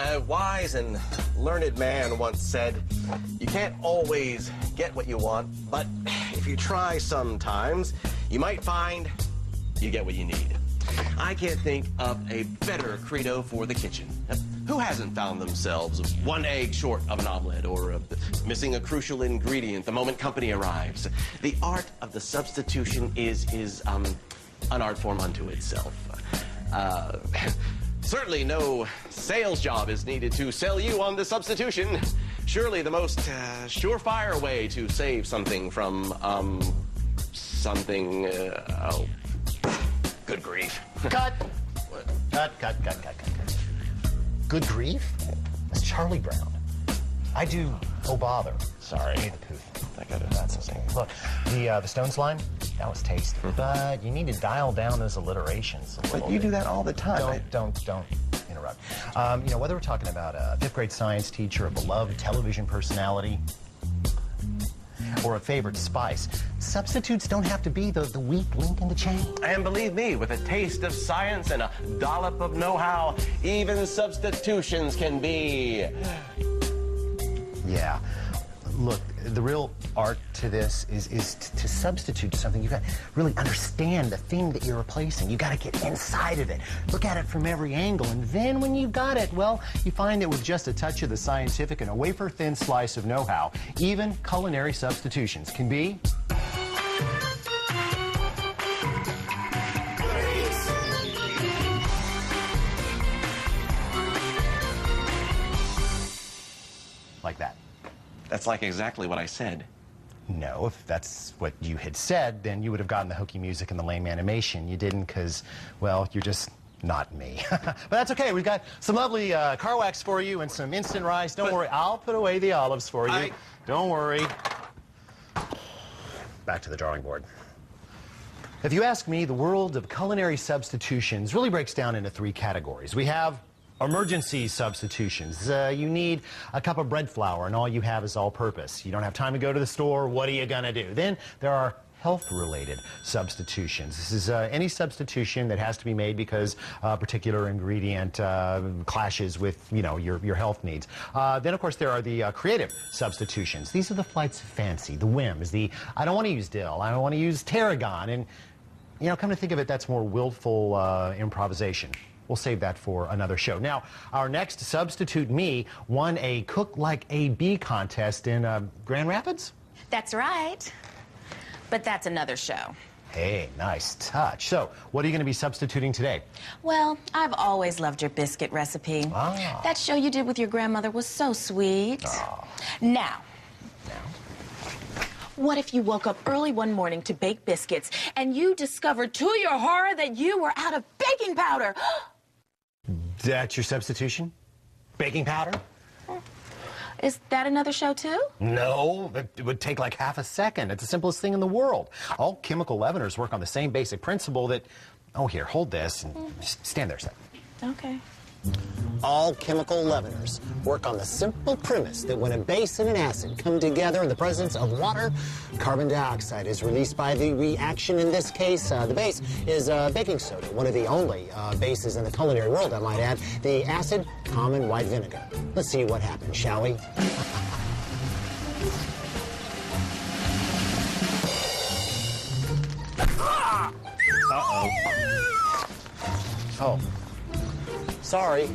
A wise and learned man once said, you can't always get what you want, but if you try sometimes, you might find you get what you need. I can't think of a better credo for the kitchen. Who hasn't found themselves one egg short of an omelet or missing a crucial ingredient the moment company arrives? The art of the substitution is an art form unto itself. Certainly no sales job is needed to sell you on the substitution. Surely the most surefire way to save something from, something, oh, good grief. Cut. Cut. Good grief? That's Charlie Brown. I do, oh bother. Sorry. The poof. I got it. That's something. Look, the Stones line, that was tasty. But you need to dial down those alliterations a little But you bit. do that all the time. Don't interrupt. You know, whether we're talking about a fifth grade science teacher, a beloved television personality, or a favorite spice, substitutes don't have to be the weak link in the chain. And believe me, with a taste of science and a dollop of know-how, even substitutions can be... Yeah. Look, the real art to this is to substitute something. You've got to really understand the thing that you're replacing. You've got to get inside of it. Look at it from every angle. And then when you've got it, well, you find that with just a touch of the scientific and a wafer-thin slice of know-how, even culinary substitutions can be... like that. That's like exactly what I said. No, if that's what you had said, then you would have gotten the hokey music and the lame animation. You didn't because, well, you're just not me. But that's okay. We've got some lovely car wax for you and some instant rice. Don't worry. I'll put away the olives for you. Don't worry. Back to the drawing board. If you ask me, the world of culinary substitutions really breaks down into three categories. We have emergency substitutions. You need a cup of bread flour and all you have is all-purpose. You don't have time to go to the store. What are you going to do? Then there are health-related substitutions. This is any substitution that has to be made because a particular ingredient clashes with, you know, your health needs. Then, of course, there are the creative substitutions. These are the flights of fancy, the whims, the I don't want to use dill, I don't want to use tarragon. And, you know, come to think of it, that's more willful improvisation. We'll save that for another show. Now, our next Substitute Me won a Cook Like A.B. contest in Grand Rapids? That's right. But that's another show. Hey, nice touch. So, what are you going to be substituting today? Well, I've always loved your biscuit recipe. Ah. That show you did with your grandmother was so sweet. Ah. Now, what if you woke up early one morning to bake biscuits and you discovered to your horror that you were out of baking powder? That's your substitution? Baking powder? Is that another show, too? No, it would take like half a second. It's the simplest thing in the world. All chemical leaveners work on the same basic principle that... Oh, here, hold this and just stand there a second. Okay. All chemical leaveners work on the simple premise that when a base and an acid come together in the presence of water, carbon dioxide is released by the reaction. In this case, the base is baking soda, one of the only bases in the culinary world, I might add. The acid, common white vinegar. Let's see what happens, shall we? Uh-oh. Oh. Sorry.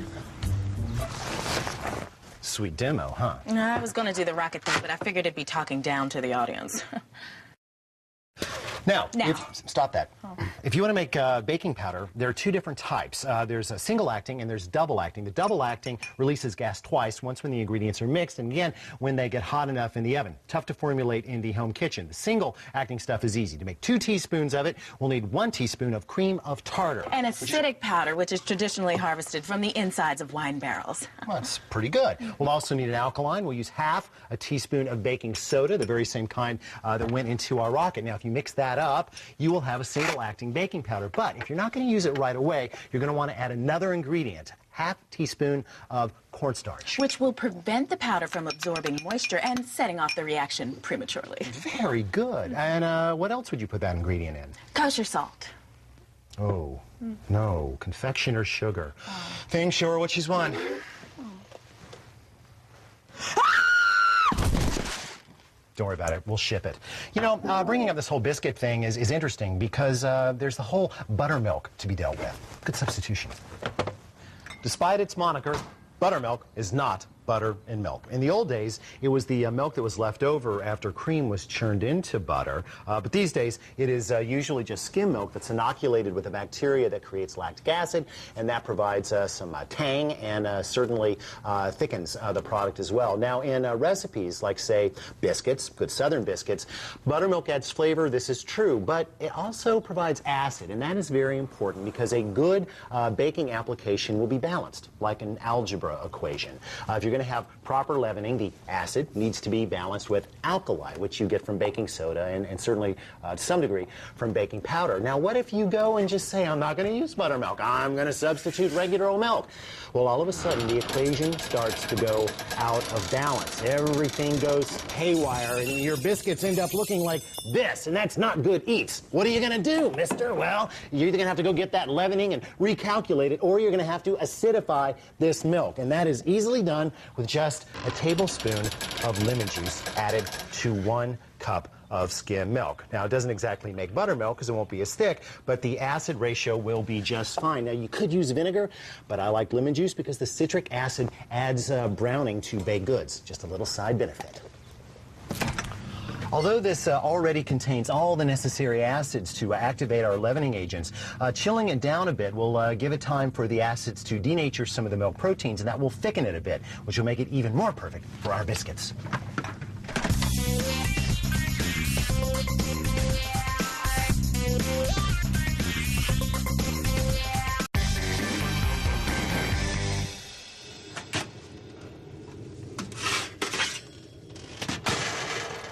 Sweet demo, huh? I was going to do the rocket thing, but I figured it'd be talking down to the audience. Now. Stop that. Oh. If you want to make baking powder, there are two different types. There's a single acting and there's double acting. The double acting releases gas twice, once when the ingredients are mixed and again when they get hot enough in the oven. Tough to formulate in the home kitchen. The single acting stuff is easy. To make 2 teaspoons of it, we'll need 1 teaspoon of cream of tartar. And acidic powder, which is traditionally harvested from the insides of wine barrels. Well, that's pretty good. We'll also need an alkaline. We'll use half a teaspoon of baking soda, the very same kind that went into our rocket. Now, if you mix that up, you will have a single-acting baking powder. But if you're not going to use it right away, you're going to want to add another ingredient, half teaspoon of cornstarch. Which will prevent the powder from absorbing moisture and setting off the reaction prematurely. Very good. And what else would you put that ingredient in? Kosher salt. Oh, no. Confectioner's sugar. Thing, show her what she's won. Don't worry about it. We'll ship it. You know, bringing up this whole biscuit thing is interesting because there's the whole buttermilk to be dealt with. Good substitution. Despite its moniker, buttermilk is not butter and milk. In the old days, it was the milk that was left over after cream was churned into butter. But these days, it is usually just skim milk that's inoculated with a bacteria that creates lactic acid, and that provides some tang and certainly thickens the product as well. Now, in recipes like, say, biscuits, good southern biscuits, buttermilk adds flavor. This is true, but it also provides acid, and that is very important because a good baking application will be balanced, like an algebra equation. If you're going to have proper leavening, the acid needs to be balanced with alkali, which you get from baking soda and certainly to some degree from baking powder. Now, what if you go and just say, I'm not going to use buttermilk, I'm going to substitute regular old milk? Well, all of a sudden, the equation starts to go out of balance. Everything goes haywire, and your biscuits end up looking like this, and that's not good eats. What are you going to do, mister? Well, you're either going to have to go get that leavening and recalculate it, or you're going to have to acidify this milk, and that is easily done with just a tablespoon of lemon juice added to 1 cup of skim milk. Now, it doesn't exactly make buttermilk because it won't be as thick, but the acid ratio will be just fine. Now, you could use vinegar, but I like lemon juice because the citric acid adds browning to baked goods. Just a little side benefit. Although this already contains all the necessary acids to activate our leavening agents, chilling it down a bit will give it time for the acids to denature some of the milk proteins, and that will thicken it a bit, which will make it even more perfect for our biscuits.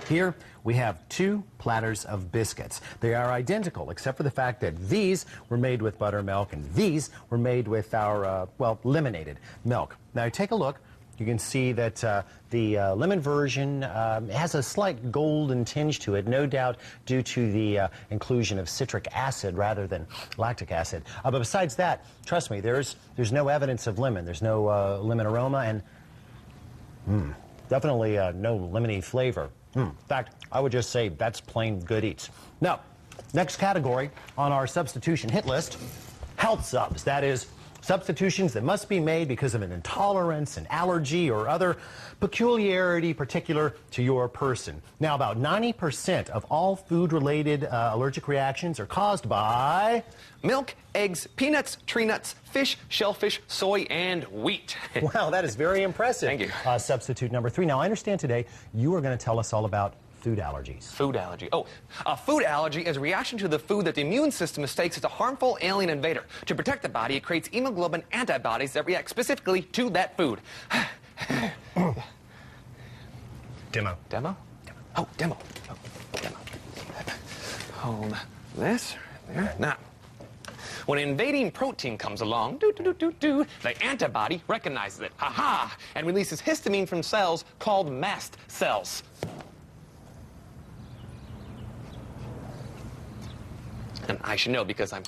Here we have 2 platters of biscuits. They are identical, except for the fact that these were made with buttermilk and these were made with our, well, lemonated milk. Now, take a look. You can see that the lemon version has a slight golden tinge to it, no doubt due to the inclusion of citric acid rather than lactic acid. But besides that, trust me, there's no evidence of lemon. There's no lemon aroma and definitely no lemony flavor. In fact, I would just say that's plain good eats. Now, next category on our substitution hit list, health subs. That is, substitutions that must be made because of an intolerance, an allergy, or other peculiarity particular to your person. Now, about 90% of all food-related allergic reactions are caused by milk, eggs, peanuts, tree nuts, fish, shellfish, soy, and wheat. Wow, that is very impressive. Thank you. Substitute number 3. Now, I understand today you are going to tell us all about food allergies. Food allergy. Oh, a food allergy is a reaction to the food that the immune system mistakes as a harmful alien invader. To protect the body, it creates hemoglobin antibodies that react specifically to that food. Demo. Demo? Oh, demo. Oh, demo. Hold this there. Now, when an invading protein comes along, the antibody recognizes it, ha-ha, and releases histamine from cells called mast cells. And I should know because I'm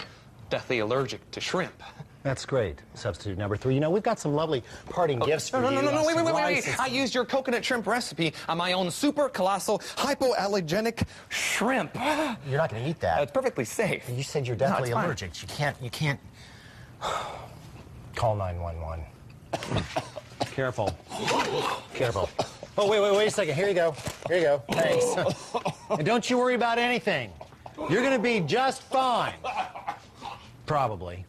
deathly allergic to shrimp. That's great. Substitute number 3. You know, we've got some lovely parting gifts for you. No, wait. I used your coconut shrimp recipe on my own super colossal hypoallergenic shrimp. You're not going to eat that. It's perfectly safe. You said you're deathly allergic. You can't. Call 911. Careful. Careful. Oh, wait a second. Here you go. Thanks. And don't you worry about anything. You're going to be just fine. Probably.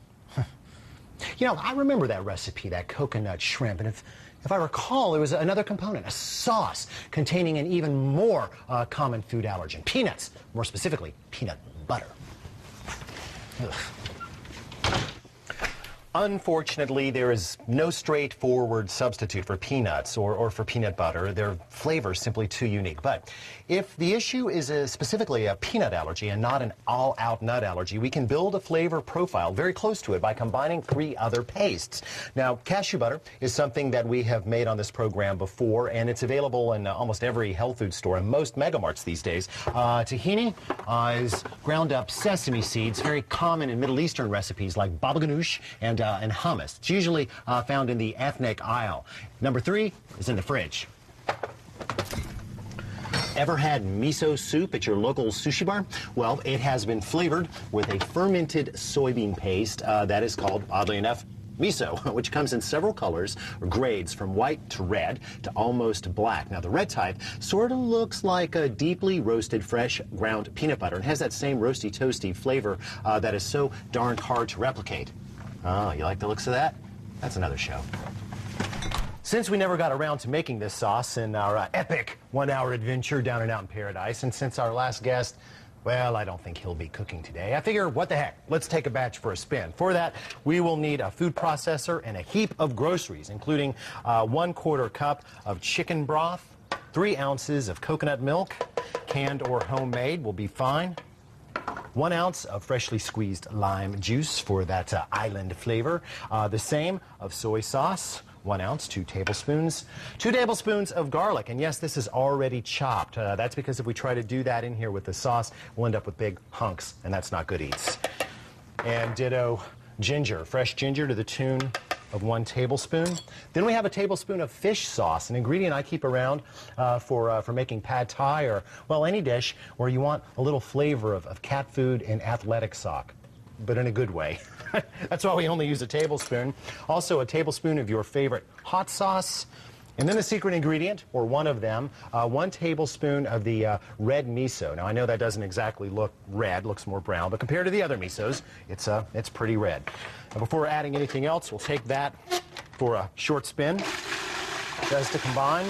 You know, I remember that recipe, that coconut shrimp, and if I recall, there was another component, a sauce containing an even more common food allergen, peanuts, more specifically, peanut butter. Ugh. Unfortunately, there is no straightforward substitute for peanuts or for peanut butter. Their flavor is simply too unique. But if the issue is specifically a peanut allergy and not an all-out nut allergy, we can build a flavor profile very close to it by combining 3 other pastes. Now, cashew butter is something that we have made on this program before, and it's available in almost every health food store and most megamarts these days. Tahini is ground up sesame seeds, very common in Middle Eastern recipes like baba ganoush and hummus. It's usually found in the ethnic aisle. Number 3 is in the fridge. Ever had miso soup at your local sushi bar? Well, it has been flavored with a fermented soybean paste that is called, oddly enough, miso, which comes in several colors or grades from white to red to almost black. Now, the red type sort of looks like a deeply roasted fresh ground peanut butter and has that same roasty toasty flavor that is so darn hard to replicate. Oh, you like the looks of that? That's another show. Since we never got around to making this sauce in our epic one-hour adventure down and out in paradise, and since our last guest, well, I don't think he'll be cooking today, I figure, what the heck, let's take a batch for a spin. For that, we will need a food processor and a heap of groceries, including 1/4 cup of chicken broth, 3 ounces of coconut milk, canned or homemade will be fine, 1 ounce of freshly squeezed lime juice for that island flavor, the same of soy sauce, 1 ounce, 2 tablespoons, 2 tablespoons of garlic. And yes, this is already chopped. That's because if we try to do that in here with the sauce, we'll end up with big hunks, and that's not good eats. And ditto ginger, fresh ginger to the tune of 1 tablespoon. Then we have a tablespoon of fish sauce, an ingredient I keep around for making pad thai or, well, any dish where you want a little flavor of cat food and athletic sock, but in a good way. That's why we only use a tablespoon. Also, a tablespoon of your favorite hot sauce. And then the secret ingredient, or one of them, 1 tablespoon of the red miso. Now, I know that doesn't exactly look red, looks more brown, but compared to the other misos, it's pretty red. Now, before adding anything else, we'll take that for a short spin. Just to combine,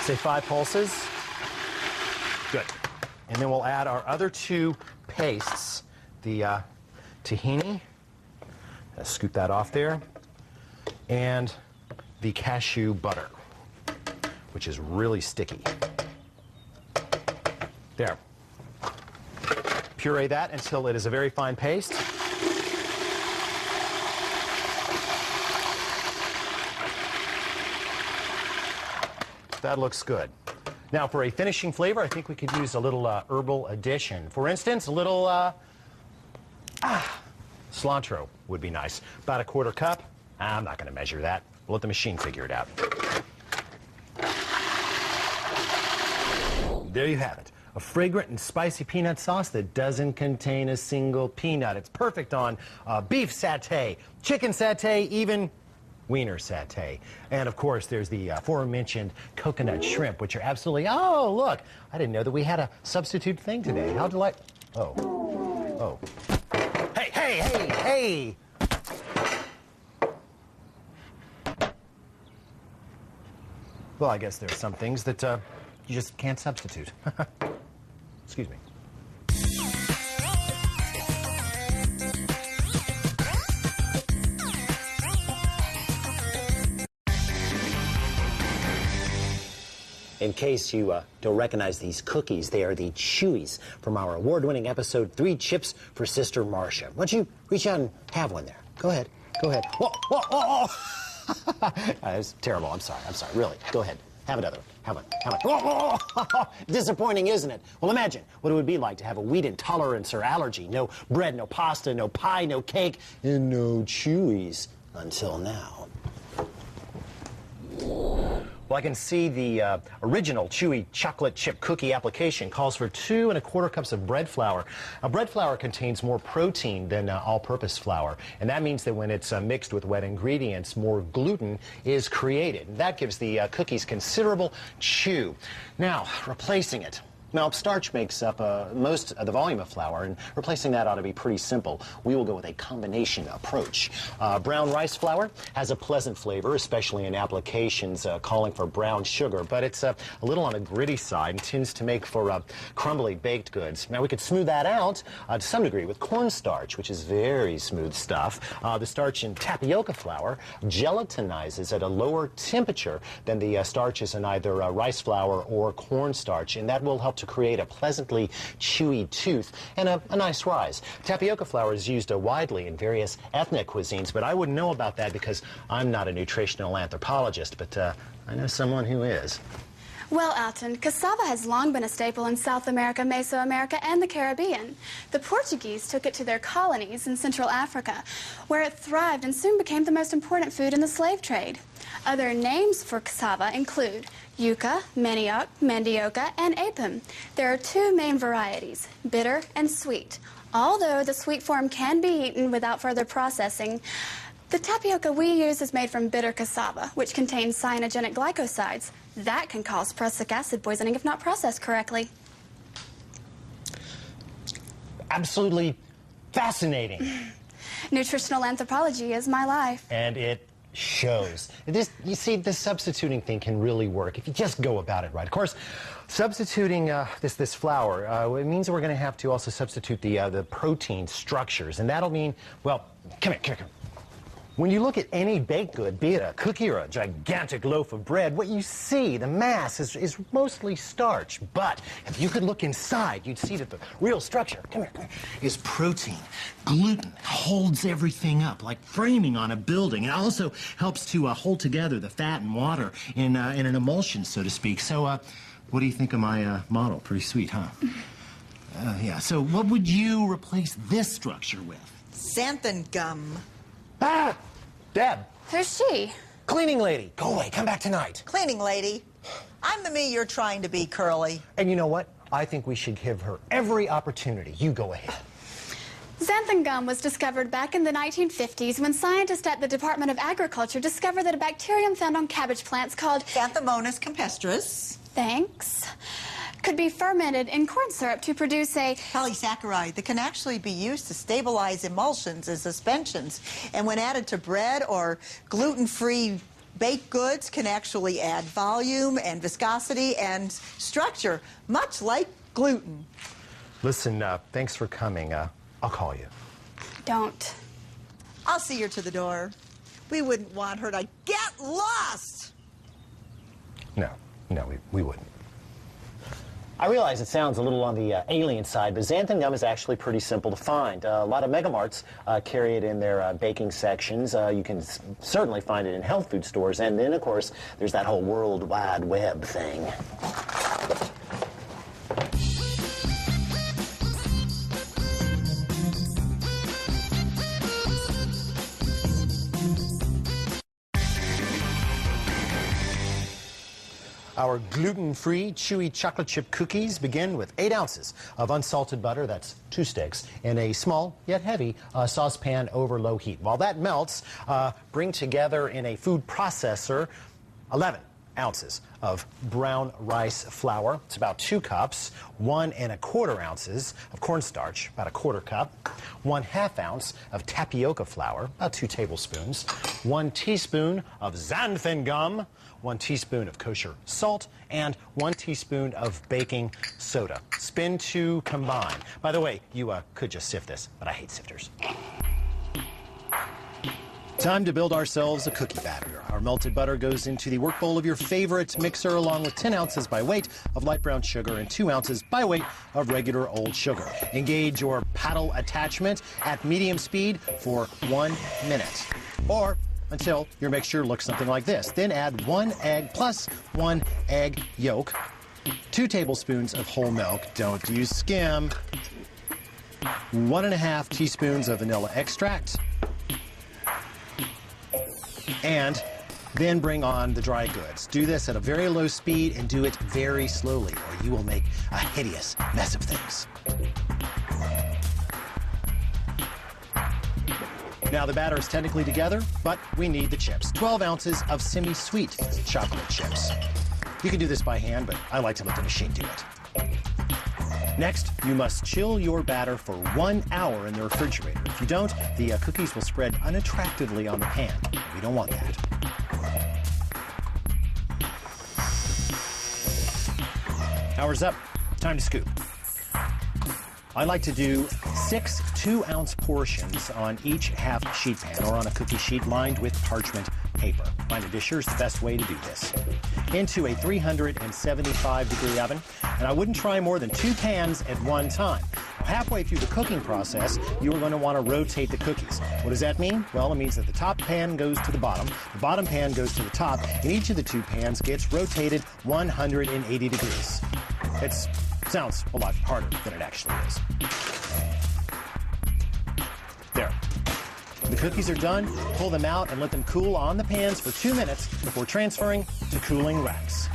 say 5 pulses. Good. And then we'll add our other 2 pastes, the tahini. Scoop that off there. And the cashew butter, which is really sticky. There. Puree that until it is a very fine paste. That looks good. Now, for a finishing flavor, I think we could use a little herbal addition. For instance, a little cilantro would be nice. About a 1/4 cup. I'm not going to measure that. We'll let the machine figure it out. There you have it. A fragrant and spicy peanut sauce that doesn't contain a single peanut. It's perfect on beef satay, chicken satay, even wiener satay. And of course, there's the aforementioned coconut shrimp, which are absolutely, oh, look, I didn't know that we had a substitute thing today. How delightful. Oh. Hey! Well, I guess there's some things that you just can't substitute. Excuse me. In case you don't recognize these cookies, they are the Chewies from our award-winning episode 3 Chips for Sister Marcia. Why don't you reach out and have one there? Go ahead. Whoa. That's terrible. I'm sorry. Really. Go ahead. Have another one. Have one. Whoa. Disappointing, isn't it? Well, imagine what it would be like to have a wheat intolerance or allergy. No bread, no pasta, no pie, no cake, and no Chewies until now. Well, I can see the original Chewy chocolate chip cookie application calls for 2 1/4 cups of bread flour. Now, bread flour contains more protein than all-purpose flour, and that means that when it's mixed with wet ingredients, more gluten is created. And that gives the cookies considerable chew. Now, replacing it. Now, starch makes up most of the volume of flour, and replacing that ought to be pretty simple. We will go with a combination approach. Brown rice flour has a pleasant flavor, especially in applications calling for brown sugar, but it's a little on the gritty side and tends to make for crumbly baked goods. Now, we could smooth that out to some degree with cornstarch, which is very smooth stuff. The starch in tapioca flour gelatinizes at a lower temperature than the starches in either rice flour or cornstarch, and that will help to create a pleasantly chewy tooth and a nice rise. Tapioca flour is used widely in various ethnic cuisines, but I wouldn't know about that because I'm not a nutritional anthropologist, but I know someone who is. Well, Alton, cassava has long been a staple in South America, Mesoamerica, and the Caribbean. The Portuguese took it to their colonies in Central Africa, where it thrived and soon became the most important food in the slave trade. Other names for cassava include yucca, manioc, mandioca, and apim. There are two main varieties, bitter and sweet. Although the sweet form can be eaten without further processing, the tapioca we use is made from bitter cassava, which contains cyanogenic glycosides. That can cause prussic acid poisoning if not processed correctly. Absolutely fascinating. Nutritional anthropology is my life. And it shows. You see, this substituting thing can really work if you just go about it right. Of course, substituting this flour, it means we're going to have to also substitute the protein structures, and that'll mean, well, come here. When you look at any baked good, be it a cookie or a gigantic loaf of bread, what you see, the mass, is mostly starch. But if you could look inside, you'd see that the real structure, come here, is protein. Gluten holds everything up, like framing on a building. It also helps to hold together the fat and water in an emulsion, so to speak. So, what do you think of my model? Pretty sweet, huh? Yeah, so what would you replace this structure with? Xanthan gum. Ah! Deb! Who's she? Cleaning lady! Go away, come back tonight. Cleaning lady. I'm the me you're trying to be, Curly. And you know what? I think we should give her every opportunity. You go ahead. Xanthan gum was discovered back in the 1950s when scientists at the Department of Agriculture discovered that a bacterium found on cabbage plants called Xanthomonas campestris. Thanks. Could be fermented in corn syrup to produce a polysaccharide that can actually be used to stabilize emulsions and suspensions. And when added to bread or gluten-free baked goods, can actually add volume and viscosity and structure, much like gluten. Listen, thanks for coming. I'll call you. Don't. I'll see her to the door. We wouldn't want her to get lost. No, we wouldn't. I realize it sounds a little on the alien side, but xanthan gum is actually pretty simple to find. A lot of megamarts carry it in their baking sections. You can certainly find it in health food stores. And then, of course, there's that whole World Wide Web thing. Our gluten-free, chewy chocolate chip cookies begin with 8 ounces of unsalted butter, that's 2 sticks, in a small yet heavy saucepan over low heat. While that melts, bring together in a food processor 11 ounces of brown rice flour. It's about 2 cups, 1 1/4 ounces of cornstarch, about 1/4 cup, 1/2 ounce of tapioca flour, about 2 tablespoons, 1 teaspoon of xanthan gum, 1 teaspoon of kosher salt, and 1 teaspoon of baking soda. Spin to combine. By the way, you could just sift this, but I hate sifters. Time to build ourselves a cookie batter. Our melted butter goes into the work bowl of your favorite mixer along with 10 ounces by weight of light brown sugar and 2 ounces by weight of regular old sugar. Engage your paddle attachment at medium speed for 1 minute. Or until your mixture looks something like this. Then add 1 egg plus 1 egg yolk, 2 tablespoons of whole milk, don't use skim, 1 1/2 teaspoons of vanilla extract, and then bring on the dry goods. Do this at a very low speed and do it very slowly, or you will make a hideous mess of things. Now the batter is technically together, but we need the chips. 12 ounces of semi-sweet chocolate chips. You can do this by hand, but I like to let the machine do it. Next, you must chill your batter for 1 hour in the refrigerator. If you don't, the cookies will spread unattractively on the pan. We don't want that. Hour's up. Time to scoop. I like to do 6 2-ounce portions on each half sheet pan or on a cookie sheet lined with parchment paper. Find a disher is the best way to do this. Into a 375-degree oven, and I wouldn't try more than 2 pans at one time. Now, halfway through the cooking process, you are going to want to rotate the cookies. What does that mean? Well, it means that the top pan goes to the bottom pan goes to the top, and each of the 2 pans gets rotated 180 degrees. It sounds a lot harder than it actually is. There. The cookies are done, pull them out and let them cool on the pans for 2 minutes before transferring to cooling racks.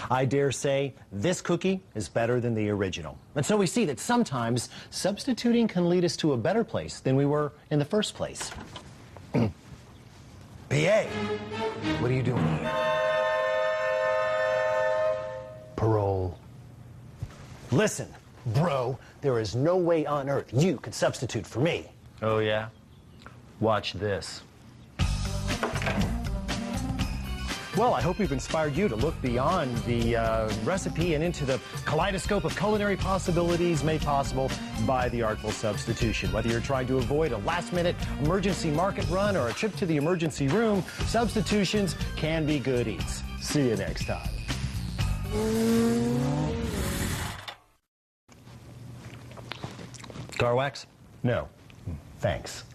I dare say this cookie is better than the original. And so we see that sometimes substituting can lead us to a better place than we were in the first place. PA, what are you doing here? Parole. Listen, bro, there is no way on earth you could substitute for me. Oh, yeah? Watch this. Well, I hope we've inspired you to look beyond the recipe and into the kaleidoscope of culinary possibilities made possible by the artful substitution. Whether you're trying to avoid a last-minute emergency market run or a trip to the emergency room, substitutions can be good eats. See you next time. Car wax? No. Thanks.